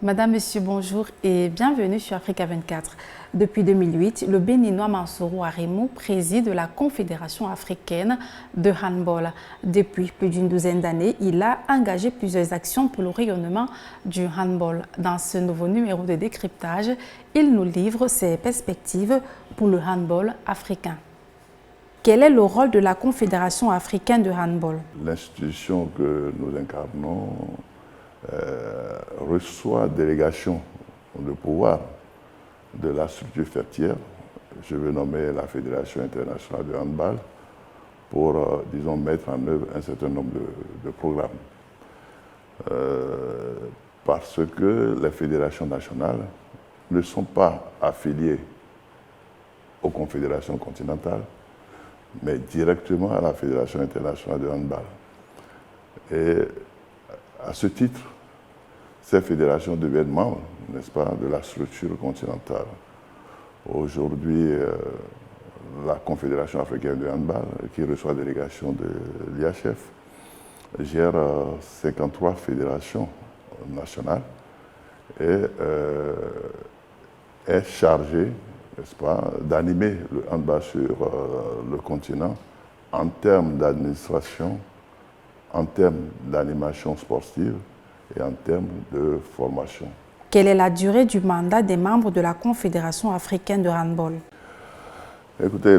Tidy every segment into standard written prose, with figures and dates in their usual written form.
Madame, Monsieur, bonjour et bienvenue sur Africa 24. Depuis 2008, le Béninois Mansourou Arimou préside la Confédération africaine de handball. Depuis plus d'une douzaine d'années, il a engagé plusieurs actions pour le rayonnement du handball. Dans ce nouveau numéro de décryptage, il nous livre ses perspectives pour le handball africain. Quel est le rôle de la Confédération africaine de handball? L'institution que nous incarnons reçoit délégation de pouvoir de la structure faîtière. Je veux nommer la Fédération internationale de handball pour, disons, mettre en œuvre un certain nombre de programmes. Parce que les fédérations nationales ne sont pas affiliées aux confédérations continentales, mais directement à la Fédération internationale de handball. Et à ce titre, ces fédérations deviennent membres, n'est-ce pas, de la structure continentale. Aujourd'hui, la Confédération africaine de handball, qui reçoit la délégation de l'IHF, gère 53 fédérations nationales et est chargée, n'est-ce pas, d'animer le handball sur le continent en termes d'administration, en termes d'animation sportive et en termes de formation. Quelle est la durée du mandat des membres de la Confédération africaine de handball? Écoutez,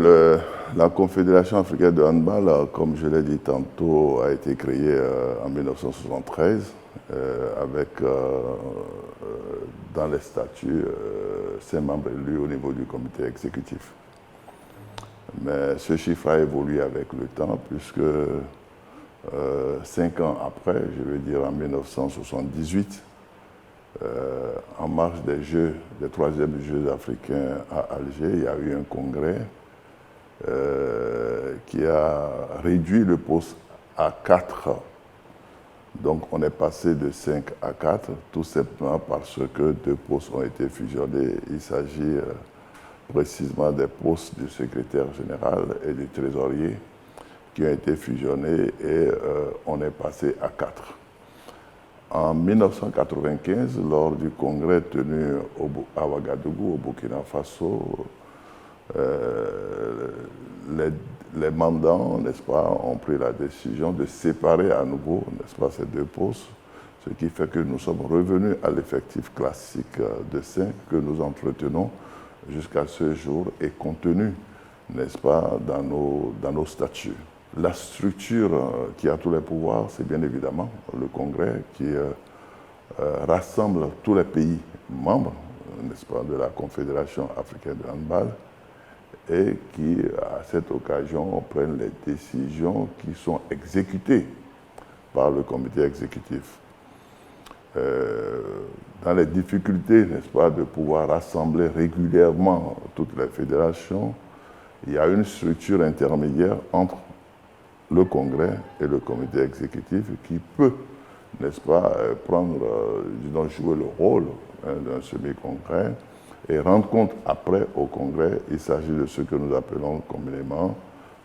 la Confédération africaine de handball, comme je l'ai dit tantôt, a été créée en 1973 avec, dans les statuts, ses membres élus au niveau du comité exécutif. Mais ce chiffre a évolué avec le temps puisque 5 ans après, je veux dire en 1978, en marge des Jeux, des 3e Jeux africains à Alger, il y a eu un congrès qui a réduit le poste à 4. Donc on est passé de 5 à 4, tout simplement parce que 2 postes ont été fusionnés. Il s'agit précisément des postes du secrétaire général et du trésorier qui ont été fusionnés et on est passé à 4. En 1995, lors du congrès tenu à Ouagadougou, au Burkina Faso, les mandants, n'est-ce pas, ont pris la décision de séparer à nouveau, n'est-ce pas, ces 2 postes, ce qui fait que nous sommes revenus à l'effectif classique de 5 que nous entretenons jusqu'à ce jour et contenu, n'est-ce pas, dans nos statuts. La structure qui a tous les pouvoirs, c'est bien évidemment le Congrès qui rassemble tous les pays membres, n'est-ce pas, de la Confédération africaine de handball et qui, à cette occasion, prennent les décisions qui sont exécutées par le comité exécutif. Dans les difficultés, n'est-ce pas, de pouvoir rassembler régulièrement toutes les fédérations, il y a une structure intermédiaire entre le Congrès et le comité exécutif qui peut, n'est-ce pas, prendre, disons, jouer le rôle d'un semi-congrès et rendre compte après au Congrès. Il s'agit de ce que nous appelons communément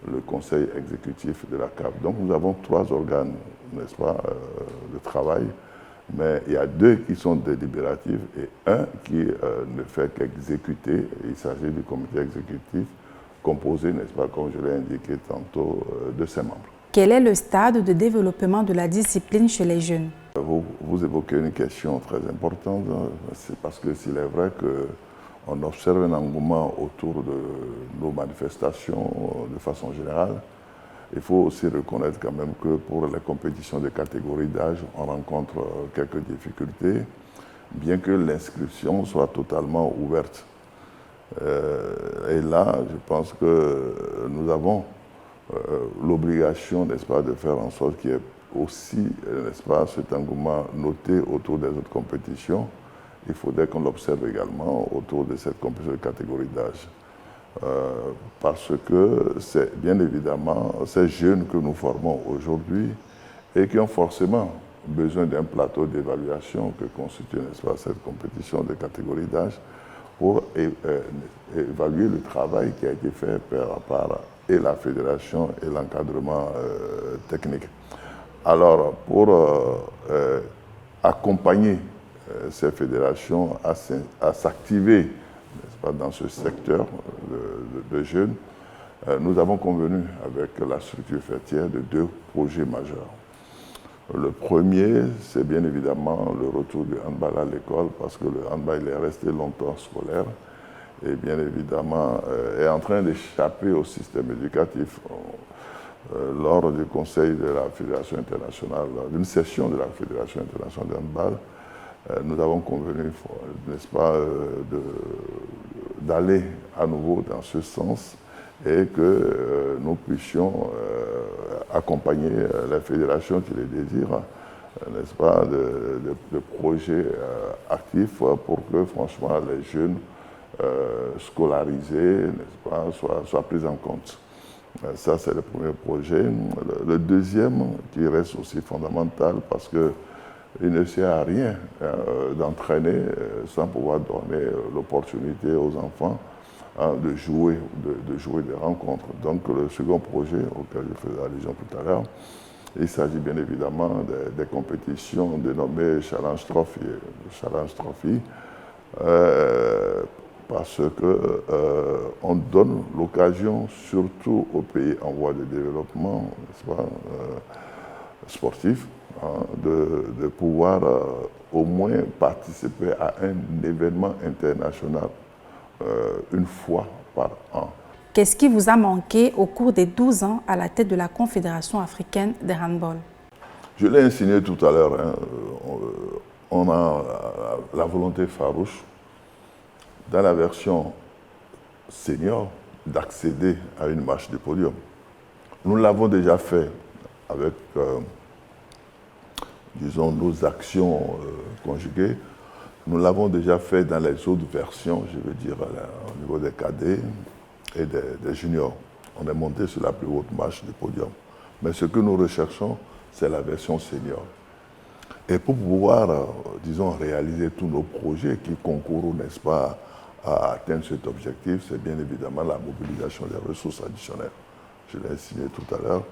le Conseil exécutif de la CAF. Donc nous avons 3 organes, n'est-ce pas, de travail, mais il y a 2 qui sont délibératifs et 1 qui ne fait qu'exécuter. Il s'agit du comité exécutif composé, n'est-ce pas, comme je l'ai indiqué tantôt, de ses membres. Quel est le stade de développement de la discipline chez les jeunes? Vous évoquez une question très importante, c'est parce que s'il est vrai qu'on observe un engouement autour de nos manifestations de façon générale, il faut aussi reconnaître quand même que pour les compétitions de catégorie d'âge, on rencontre quelques difficultés, bien que l'inscription soit totalement ouverte. Et là, je pense que nous avons l'obligation, n'est-ce pas, de faire en sorte qu'il y ait aussi, n'est-ce pas, cet engouement noté autour des autres compétitions. Il faudrait qu'on l'observe également autour de cette compétition de catégorie d'âge. Parce que c'est bien évidemment ces jeunes que nous formons aujourd'hui et qui ont forcément besoin d'un plateau d'évaluation que constitue, n'est-ce pas, cette compétition de catégorie d'âge pour évaluer le travail qui a été fait par et la fédération et l'encadrement technique. Alors, pour accompagner ces fédérations à s'activer, n'est-ce pas, dans ce secteur de jeunes, nous avons convenu avec la structure fêtière de 2 projets majeurs. Le premier, c'est bien évidemment le retour du handball à l'école, parce que le handball il est resté longtemps scolaire et bien évidemment est en train d'échapper au système éducatif. Lors du conseil de la Fédération internationale, d'une session de la Fédération internationale de handball, nous avons convenu, n'est-ce pas, d'aller à nouveau dans ce sens et que nous puissions accompagner les fédérations qui le désirent, n'est-ce pas, de projets actifs pour que, franchement, les jeunes scolarisés, n'est-ce pas, soient pris en compte. Ça, c'est le premier projet. Le deuxième, qui reste aussi fondamental, parce qu'il ne sert à rien d'entraîner sans pouvoir donner l'opportunité aux enfants de jouer des rencontres. Donc, le second projet auquel je faisais allusion tout à l'heure, il s'agit bien évidemment des compétitions dénommées Challenge Trophy. Challenge Trophy, parce qu'on donne l'occasion, surtout aux pays en voie de développement, n'est-ce pas, sportif, de pouvoir au moins participer à un événement international une fois par an. Qu'est-ce qui vous a manqué au cours des 12 ans à la tête de la Confédération africaine de handball? Je l'ai insinué tout à l'heure, on a la volonté farouche, dans la version senior, d'accéder à une marche de podium. Nous l'avons déjà fait avec, disons, nos actions conjuguées. Nous l'avons déjà fait dans les autres versions, je veux dire, au niveau des cadets et des juniors. On est monté sur la plus haute marche du podium. Mais ce que nous recherchons, c'est la version senior. Et pour pouvoir, disons, réaliser tous nos projets qui concourent, n'est-ce pas, à atteindre cet objectif, c'est bien évidemment la mobilisation des ressources additionnelles. Je l'ai signé tout à l'heure.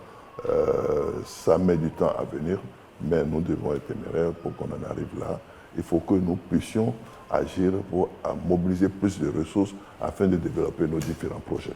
Ça met du temps à venir, mais nous devons être téméraires pour qu'on en arrive là. Il faut que nous puissions agir pour mobiliser plus de ressources afin de développer nos différents projets.